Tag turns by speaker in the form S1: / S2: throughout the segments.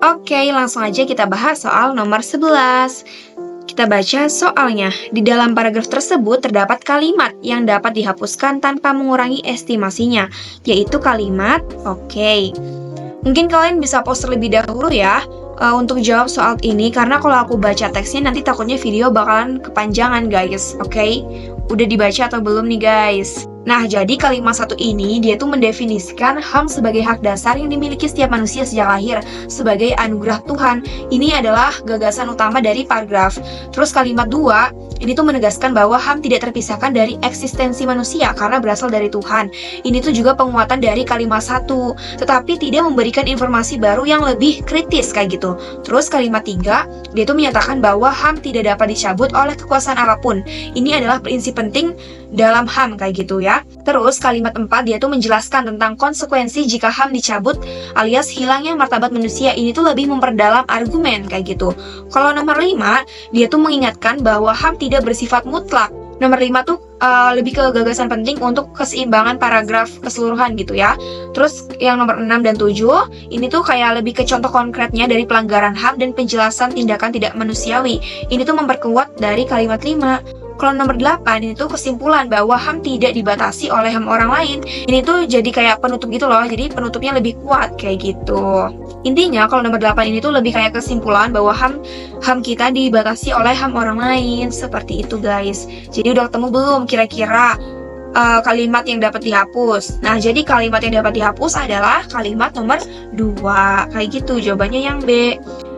S1: Oke, langsung aja kita bahas soal nomor 11. Kita baca soalnya. Di dalam paragraf tersebut terdapat kalimat yang dapat dihapuskan tanpa mengurangi estimasinya, yaitu kalimat oke. Mungkin kalian bisa pause terlebih dahulu ya untuk jawab soal ini, karena kalau aku baca teksnya nanti takutnya video bakalan kepanjangan guys, oke? Udah dibaca atau belum nih guys? Nah, jadi kalimat satu ini dia tuh mendefinisikan HAM sebagai hak dasar yang dimiliki setiap manusia sejak lahir sebagai anugerah Tuhan. Ini adalah gagasan utama dari paragraf. Terus kalimat 2, ini tuh menegaskan bahwa HAM tidak terpisahkan dari eksistensi manusia karena berasal dari Tuhan. Ini tuh juga penguatan dari kalimat 1, tetapi tidak memberikan informasi baru yang lebih kritis kayak gitu. Terus kalimat 3, dia tuh menyatakan bahwa HAM tidak dapat dicabut oleh kekuasaan apapun. Ini adalah prinsip penting dalam HAM kayak gitu ya. Terus kalimat 4 dia tuh menjelaskan tentang konsekuensi jika HAM dicabut alias hilangnya martabat manusia. Ini tuh lebih memperdalam argumen kayak gitu. Kalau nomor 5 dia tuh mengingatkan bahwa HAM tidak bersifat mutlak. Nomor 5 tuh lebih ke gagasan penting untuk keseimbangan paragraf keseluruhan gitu ya. Terus yang nomor 6 dan 7 ini tuh kayak lebih ke contoh konkretnya dari pelanggaran HAM dan penjelasan tindakan tidak manusiawi. Ini tuh memperkuat dari kalimat 5. Kalau nomor 8 ini tuh kesimpulan bahwa HAM tidak dibatasi oleh HAM orang lain. Ini tuh jadi kayak penutup gitu loh. Jadi penutupnya lebih kuat kayak gitu. Intinya kalau nomor 8 ini tuh lebih kayak kesimpulan bahwa HAM kita dibatasi oleh HAM orang lain. Seperti itu guys. Jadi udah ketemu belum kira-kira kalimat yang dapat dihapus? Nah, jadi kalimat yang dapat dihapus adalah kalimat nomor 2. Kayak gitu, jawabannya yang B.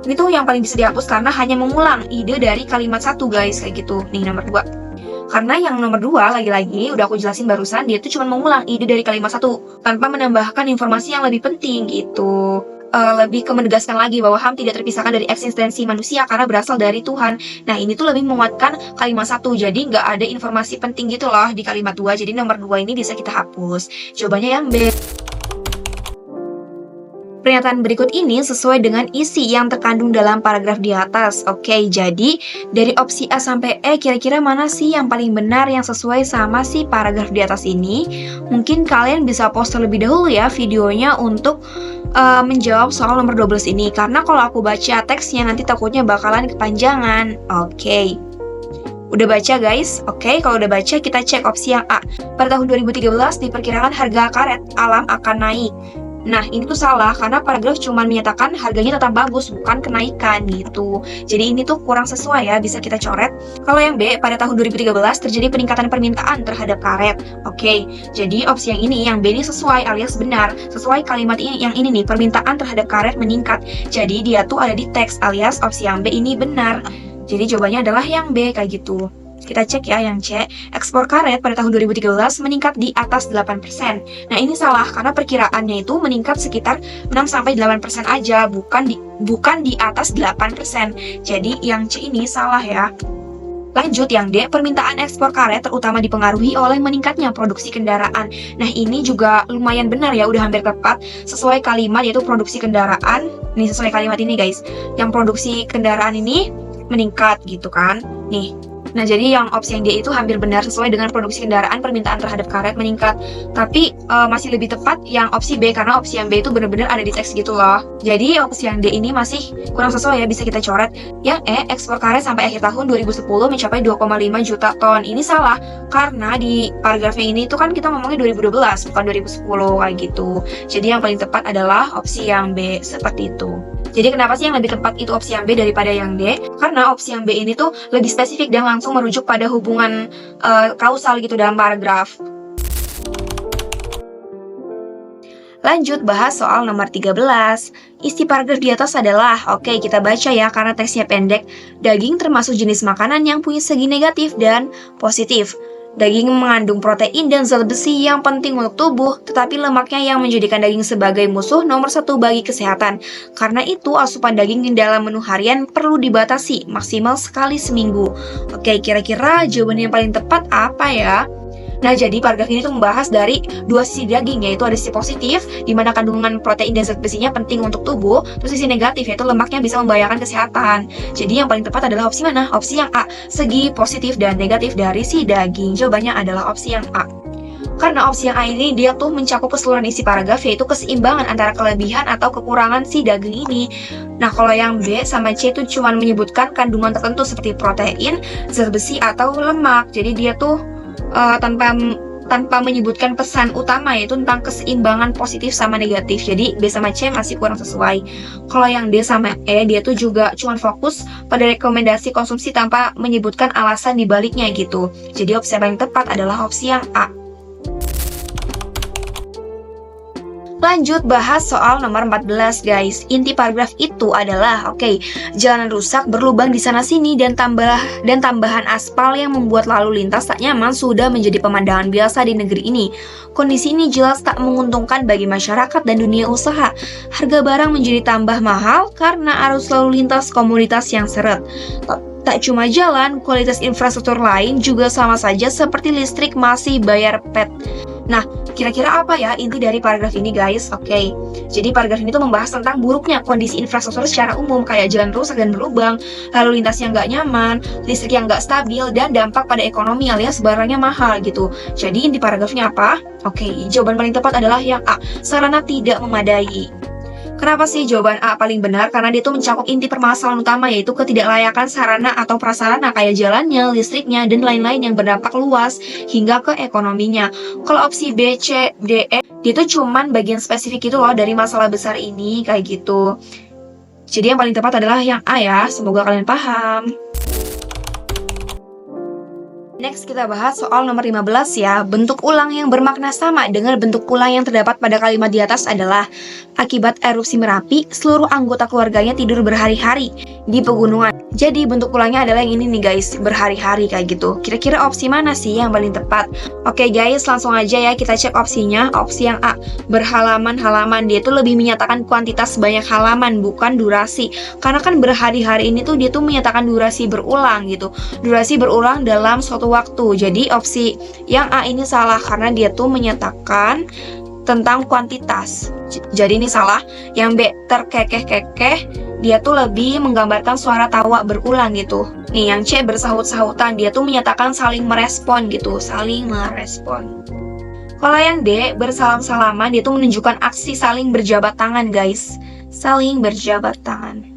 S1: Ini tuh yang paling bisa dihapus karena hanya mengulang ide dari kalimat 1 guys, kayak gitu. Nih nomor 2. Karena yang nomor 2 lagi-lagi udah aku jelasin barusan, dia tuh cuma mengulang ide dari kalimat 1 tanpa menambahkan informasi yang lebih penting gitu. Lebih ke menegaskan lagi bahwa HAM tidak terpisahkan dari eksistensi manusia karena berasal dari Tuhan. Nah, ini tuh lebih menguatkan kalimat 1. Jadi nggak ada informasi penting gitu loh di kalimat 2. Jadi nomor 2 ini bisa kita hapus. Jawabannya yang B. Pernyataan berikut ini sesuai dengan isi yang terkandung dalam paragraf di atas. Oke, jadi dari opsi A sampai E kira-kira mana sih yang paling benar yang sesuai sama si paragraf di atas ini? Mungkin kalian bisa pause terlebih dahulu ya videonya untuk menjawab soal nomor 12 ini. Karena kalau aku baca teksnya nanti takutnya bakalan kepanjangan. Oke. Udah baca guys? Oke, kalau udah baca kita cek opsi yang A. Pada tahun 2013 diperkirakan harga karet alam akan naik. Nah, ini tuh salah karena paragraf cuma menyatakan harganya tetap bagus, bukan kenaikan gitu. Jadi ini tuh kurang sesuai ya, bisa kita coret. Kalau yang B, pada tahun 2013 terjadi peningkatan permintaan terhadap karet. Oke, jadi opsi yang ini, yang B ini sesuai alias benar. Sesuai kalimat ini, yang ini nih, permintaan terhadap karet meningkat. Jadi dia tuh ada di teks alias opsi yang B ini benar. Jadi jawabannya adalah yang B kayak gitu. Kita cek ya yang C, ekspor karet pada tahun 2013 meningkat di atas 8%. Nah, ini salah karena perkiraannya itu meningkat sekitar 6-8% aja, bukan di atas 8%. Jadi yang C ini salah ya. Lanjut yang D, permintaan ekspor karet terutama dipengaruhi oleh meningkatnya produksi kendaraan. Nah, ini juga lumayan benar ya, udah hampir tepat sesuai kalimat yaitu produksi kendaraan. Nih sesuai kalimat ini guys. Yang produksi kendaraan ini meningkat gitu kan. Nih. Nah, jadi yang opsi yang D itu hampir benar sesuai dengan produksi kendaraan, permintaan terhadap karet meningkat. Tapi masih lebih tepat yang opsi B karena opsi yang B itu benar-benar ada di teks gitu loh. Jadi opsi yang D ini masih kurang sesuai ya, bisa kita coret. Yang E, ekspor karet sampai akhir tahun 2010 mencapai 2,5 juta ton. Ini salah karena di paragrafnya ini itu kan kita ngomongnya 2012 bukan 2010 kayak gitu. Jadi yang paling tepat adalah opsi yang B seperti itu. Jadi kenapa sih yang lebih tepat itu opsi yang B daripada yang D? Karena opsi yang B ini tuh lebih spesifik dan langsung merujuk pada hubungan kausal gitu dalam paragraf. Lanjut bahas soal nomor 13. Isi paragraf di atas adalah, oke kita baca ya karena teksnya pendek. Daging termasuk jenis makanan yang punya segi negatif dan positif. Daging mengandung protein dan zat besi yang penting untuk tubuh, tetapi lemaknya yang menjadikan daging sebagai musuh nomor 1 bagi kesehatan. Karena itu, asupan daging di dalam menu harian perlu dibatasi, maksimal sekali seminggu. Oke, kira-kira jawaban yang paling tepat apa ya? Nah, jadi paragraf ini tuh membahas dari dua sisi daging, yaitu ada sisi positif, di mana kandungan protein dan zat besinya penting untuk tubuh, terus sisi negatif, yaitu lemaknya bisa membahayakan kesehatan. Jadi yang paling tepat adalah opsi mana? Opsi yang A, segi positif dan negatif dari si daging. Jawabannya adalah opsi yang A. Karena opsi yang A ini dia tuh mencakup keseluruhan isi paragraf, yaitu keseimbangan antara kelebihan atau kekurangan si daging ini. Nah, kalau yang B sama C itu cuma menyebutkan kandungan tertentu seperti protein, zat besi, atau lemak. Jadi dia tuh tanpa menyebutkan pesan utama, yaitu tentang keseimbangan positif sama negatif. Jadi B sama C masih kurang sesuai. Kalau yang D sama E, dia tuh juga cuma fokus pada rekomendasi konsumsi tanpa menyebutkan alasan dibaliknya gitu. Jadi opsi yang paling tepat adalah opsi yang A. Lanjut bahas soal nomor 14 guys. Inti paragraf itu adalah jalanan rusak berlubang di sana-sini dan tambahan aspal yang membuat lalu lintas tak nyaman sudah menjadi pemandangan biasa di negeri ini. Kondisi ini jelas tak menguntungkan bagi masyarakat dan dunia usaha. Harga barang menjadi tambah mahal karena arus lalu lintas komunitas yang seret. Tak cuma jalan, kualitas infrastruktur lain juga sama saja seperti listrik masih bayar PET. Nah, kira-kira apa ya inti dari paragraf ini guys? Jadi paragraf ini tuh membahas tentang buruknya kondisi infrastruktur secara umum, kayak jalan rusak dan berlubang, lalu lintas yang nggak nyaman, listrik yang nggak stabil, dan dampak pada ekonomi alias barangnya mahal gitu. Jadi inti paragrafnya apa? Jawaban paling tepat adalah yang A, sarana tidak memadai. Kenapa sih jawaban A paling benar? Karena dia tuh mencakup inti permasalahan utama, yaitu ketidaklayakan sarana atau prasarana kayak jalannya, listriknya, dan lain-lain yang berdampak luas hingga ke ekonominya. Kalau opsi B, C, D, E, dia tuh cuman bagian spesifik gitu loh dari masalah besar ini, kayak gitu. Jadi yang paling tepat adalah yang A ya, semoga kalian paham. Next kita bahas soal nomor 15 ya. Bentuk ulang yang bermakna sama dengan bentuk ulang yang terdapat pada kalimat di atas adalah akibat erupsi Merapi, seluruh anggota keluarganya tidur berhari-hari di pegunungan. Jadi bentuk ulangnya adalah yang ini nih guys, berhari-hari kayak gitu. Kira-kira opsi mana sih yang paling tepat? Guys, langsung aja ya kita cek opsinya. Opsi yang A, berhalaman-halaman. Dia tuh lebih menyatakan kuantitas banyak halaman, bukan durasi. Karena kan berhari-hari ini tuh dia tuh menyatakan durasi berulang gitu. Durasi berulang dalam suatu waktu. Jadi opsi yang A ini salah karena dia tuh menyatakan tentang kuantitas. Jadi ini salah. Yang B, terkekeh-kekeh, dia tuh lebih menggambarkan suara tawa berulang gitu. Nih yang C, bersahut-sahutan, dia tuh menyatakan saling merespon gitu, saling merespon. Kalau yang D, bersalam-salaman, dia tuh menunjukkan aksi saling berjabat tangan guys, saling berjabat tangan.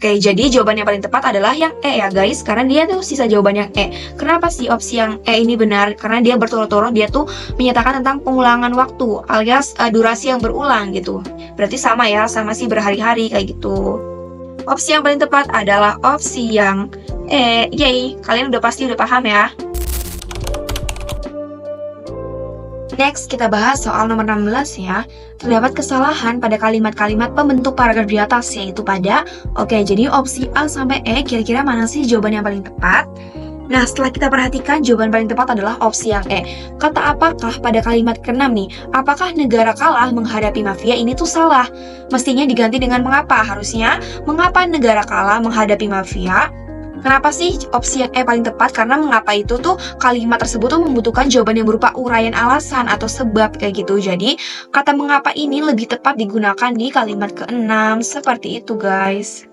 S1: Jadi jawaban yang paling tepat adalah yang E ya guys, karena dia tuh sisa jawaban yang E. Kenapa sih opsi yang E ini benar? Karena dia berturut-turut, dia tuh menyatakan tentang pengulangan waktu alias durasi yang berulang gitu. Berarti sama ya, sama sih berhari-hari kayak gitu. Opsi yang paling tepat adalah opsi yang E. Yay, kalian udah paham ya. Next, kita bahas soal nomor 16 ya. Terdapat kesalahan pada kalimat-kalimat pembentuk paragraf di atas, yaitu pada jadi opsi A sampai E, kira-kira mana sih jawaban yang paling tepat? Nah, setelah kita perhatikan, jawaban paling tepat adalah opsi yang E. Kata apakah pada kalimat ke-6 nih, apakah negara kalah menghadapi mafia, ini tuh salah. Mestinya diganti dengan mengapa. Harusnya, mengapa negara kalah menghadapi mafia? Kenapa sih opsi yang E paling tepat? Karena mengapa itu tuh kalimat tersebut tuh membutuhkan jawaban yang berupa uraian alasan atau sebab kayak gitu. Jadi kata mengapa ini lebih tepat digunakan di kalimat ke-6 seperti itu guys.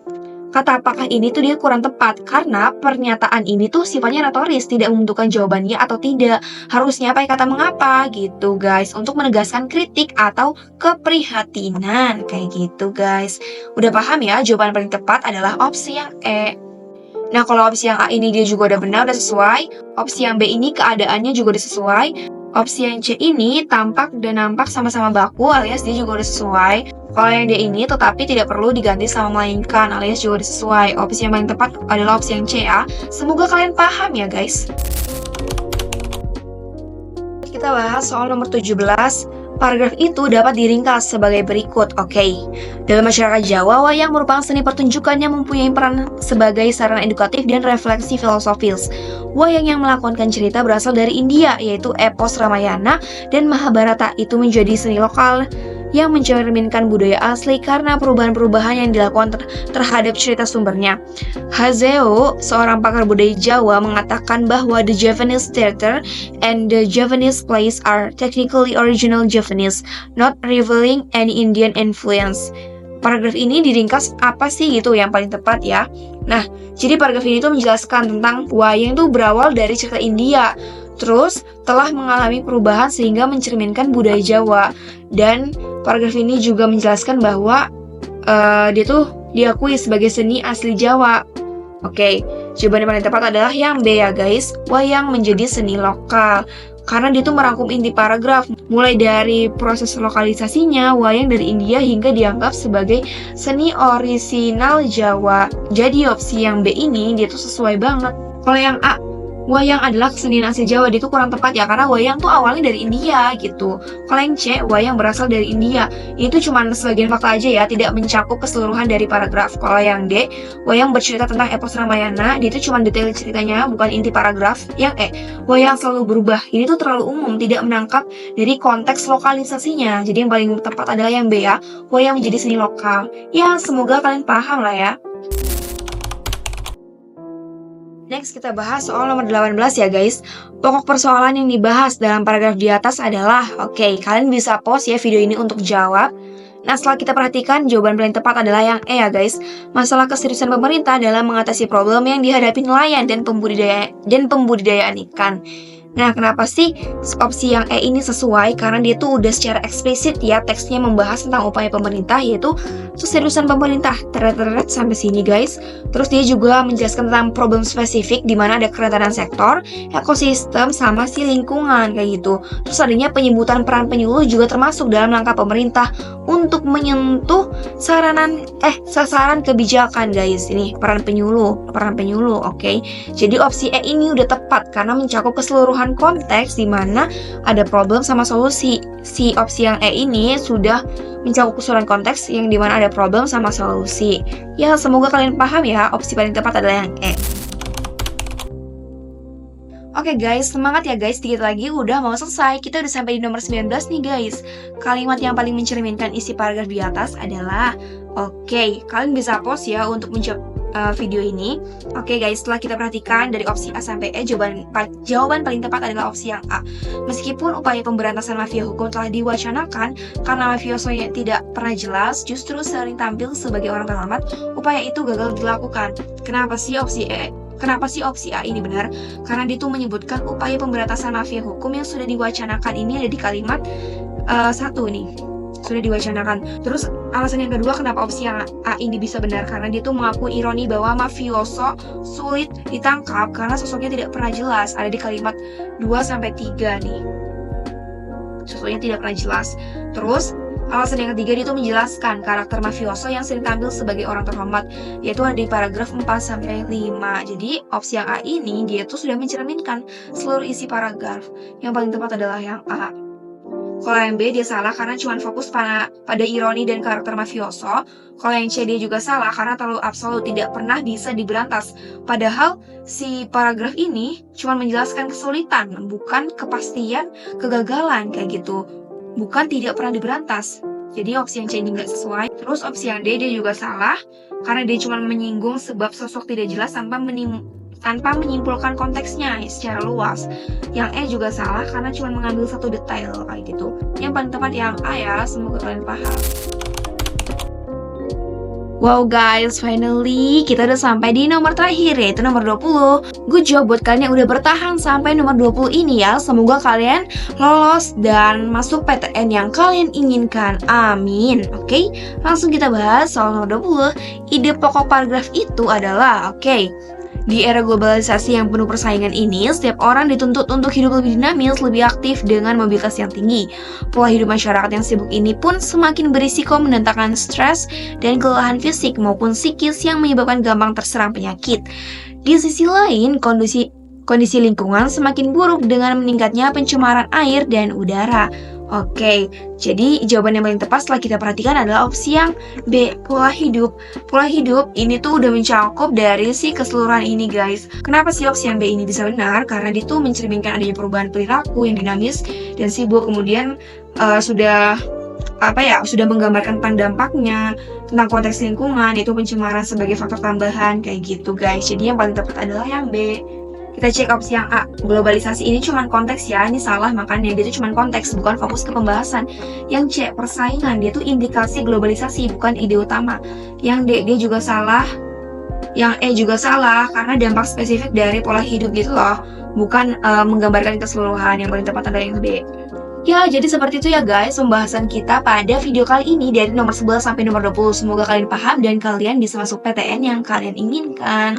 S1: Kata apakah ini tuh dia kurang tepat karena pernyataan ini tuh sifatnya retoris, tidak membutuhkan jawabannya atau tidak. Harusnya pakai kata mengapa gitu guys, untuk menegaskan kritik atau keprihatinan kayak gitu guys. Udah paham ya, jawaban paling tepat adalah opsi yang E. Nah, kalau opsi yang A ini dia juga udah benar, udah sesuai. Opsi yang B ini keadaannya juga udah sesuai. Opsi yang C ini tampak dan nampak sama-sama baku alias dia juga udah sesuai. Kalau yang D ini tetapi tidak perlu diganti sama melainkan alias juga udah sesuai. Opsi yang paling tepat adalah opsi yang C ya. Semoga kalian paham ya guys. Kita bahas soal nomor 17. Paragraf itu dapat diringkas sebagai berikut. Dalam masyarakat Jawa, wayang merupakan seni pertunjukan yang mempunyai peran sebagai sarana edukatif dan refleksi filosofis. Wayang yang melakonkan cerita berasal dari India, yaitu epos Ramayana dan Mahabharata. Itu menjadi seni lokal yang mencerminkan budaya asli karena perubahan-perubahan yang dilakukan terhadap cerita sumbernya. Hazeo, seorang pakar budaya Jawa, mengatakan bahwa the Javanese theater and the Javanese plays are technically original Javanese, not revealing any Indian influence. Paragraf ini diringkas apa sih gitu yang paling tepat ya. Nah, jadi paragraf ini tuh menjelaskan tentang wayang itu berawal dari cerita India. Terus telah mengalami perubahan sehingga mencerminkan budaya Jawa. Dan paragraf ini juga menjelaskan bahwa dia tuh diakui sebagai seni asli Jawa. Oke, jawaban yang paling tepat adalah yang B ya guys, wayang menjadi seni lokal. Karena dia tuh merangkum inti paragraf, mulai dari proses lokalisasinya, wayang dari India hingga dianggap sebagai seni orisinal Jawa. Jadi opsi yang B ini dia tuh sesuai banget. Kalau yang A, wayang adalah kesenian asli Jawa, dia tuh kurang tepat ya, karena wayang tuh awalnya dari India gitu. Kalau yang C, wayang berasal dari India, itu cuma sebagian fakta aja ya, tidak mencakup keseluruhan dari paragraf. Kalau yang D, wayang bercerita tentang epos Ramayana, dia itu cuma detail ceritanya, bukan inti paragraf. Yang E, wayang selalu berubah, ini tuh terlalu umum, tidak menangkap dari konteks lokalisasinya. Jadi yang paling tepat adalah yang B ya, wayang menjadi seni lokal. Ya, semoga kalian paham lah ya. Next kita bahas soal nomor 18 ya guys. Pokok persoalan yang dibahas dalam paragraf di atas adalah, oke, kalian bisa pause ya video ini untuk jawab. Nah, setelah kita perhatikan, jawaban paling tepat adalah yang E ya guys. Masalah keseriusan pemerintah dalam mengatasi problem yang dihadapi nelayan dan pembudidayaan ikan. Nah, kenapa sih opsi yang E ini sesuai? Karena dia tuh udah secara eksplisit ya teksnya membahas tentang upaya pemerintah, yaitu keseriusan pemerintah. Teret sampai sini guys. Terus dia juga menjelaskan tentang problem spesifik di mana ada kerentanan sektor, ekosistem, sama si lingkungan kayak gitu. Terus adanya penyebutan peran penyuluh juga termasuk dalam langkah pemerintah untuk menyentuh sasaran kebijakan guys. Ini peran penyuluh, oke. Jadi opsi E ini udah tepat karena mencakup keseluruhan konteks di mana ada problem sama solusi. Si opsi yang E ini sudah mencakup keseluruhan konteks yang di mana ada problem sama solusi. Ya, semoga kalian paham ya, opsi paling tepat adalah yang E. Oke guys, semangat ya guys, dikit lagi udah mau selesai. Kita udah sampai di nomor 19 nih guys. Kalimat yang paling mencerminkan isi paragraf di atas adalah, oke, kalian bisa pause ya untuk menjawab video ini. Oke guys, setelah kita perhatikan dari opsi A sampai E, jawaban paling tepat adalah opsi yang A. Meskipun upaya pemberantasan mafia hukum telah diwacanakan, karena mafiosonya tidak pernah jelas, justru sering tampil sebagai orang terhormat, upaya itu gagal dilakukan. Kenapa sih opsi A ini benar? Karena dia tuh menyebutkan upaya pemberantasan mafia hukum yang sudah diwacanakan ini ada di kalimat 1 nih. Sudah diwacanakan. Terus alasan yang kedua kenapa opsi yang A ini bisa benar, karena dia tuh mengakui ironi bahwa mafioso sulit ditangkap karena sosoknya tidak pernah jelas. Ada di kalimat 2-3 nih. Sosoknya tidak pernah jelas. Terus alasan yang ketiga dia tuh menjelaskan karakter mafioso yang sering tampil sebagai orang terhormat, yaitu ada di paragraf 4-5. Jadi opsi yang A ini dia tuh sudah mencerminkan seluruh isi paragraf. Yang paling tepat adalah yang A. Kalau yang B dia salah karena cuma fokus pada ironi dan karakter mafioso. Kalau yang C dia juga salah karena terlalu absolut, tidak pernah bisa diberantas. Padahal si paragraf ini cuma menjelaskan kesulitan, bukan kepastian kegagalan kayak gitu. Bukan tidak pernah diberantas. Jadi opsi yang C ini nggak sesuai. Terus opsi yang D dia juga salah karena dia cuma menyinggung sebab sosok tidak jelas tanpa menyimpulkan konteksnya secara luas. Yang E juga salah karena cuma mengambil satu detail kayak gitu. Yang paling tepat yang A ya, semoga kalian paham. Wow guys, finally kita udah sampai di nomor terakhir, yaitu nomor 20. Good job buat kalian yang udah bertahan sampai nomor 20 ini ya. Semoga kalian lolos dan masuk PTN yang kalian inginkan. Amin. Oke, langsung kita bahas soal nomor 20. Ide pokok paragraf itu adalah, di era globalisasi yang penuh persaingan ini, setiap orang dituntut untuk hidup lebih dinamis, lebih aktif dengan mobilitas yang tinggi. Pola hidup masyarakat yang sibuk ini pun semakin berisiko mendatangkan stres dan kelelahan fisik maupun psikis yang menyebabkan gampang terserang penyakit. Di sisi lain, kondisi lingkungan semakin buruk dengan meningkatnya pencemaran air dan udara. Oke, jadi jawaban yang paling tepat setelah kita perhatikan adalah opsi yang B, pola hidup. Pola hidup ini tuh udah mencakup dari si keseluruhan ini guys. Kenapa sih opsi yang B ini bisa benar? Karena dia tuh mencerminkan adanya perubahan perilaku yang dinamis dan sibuk, kemudian sudah menggambarkan tentang dampaknya, tentang konteks lingkungan, yaitu pencemaran sebagai faktor tambahan kayak gitu guys. Jadi yang paling tepat adalah yang B. Kita cek opsi yang A, globalisasi ini cuma konteks ya, ini salah, makanya dia itu cuma konteks, bukan fokus ke pembahasan. Yang C, persaingan, dia tuh indikasi globalisasi, bukan ide utama. Yang D, dia juga salah. Yang E juga salah, karena dampak spesifik dari pola hidup gitu loh. bukan menggambarkan keseluruhan. Yang paling tepat adalah yang B. Ya, jadi seperti itu ya guys pembahasan kita pada video kali ini dari nomor 11 sampai nomor 20. Semoga kalian paham dan kalian bisa masuk PTN yang kalian inginkan.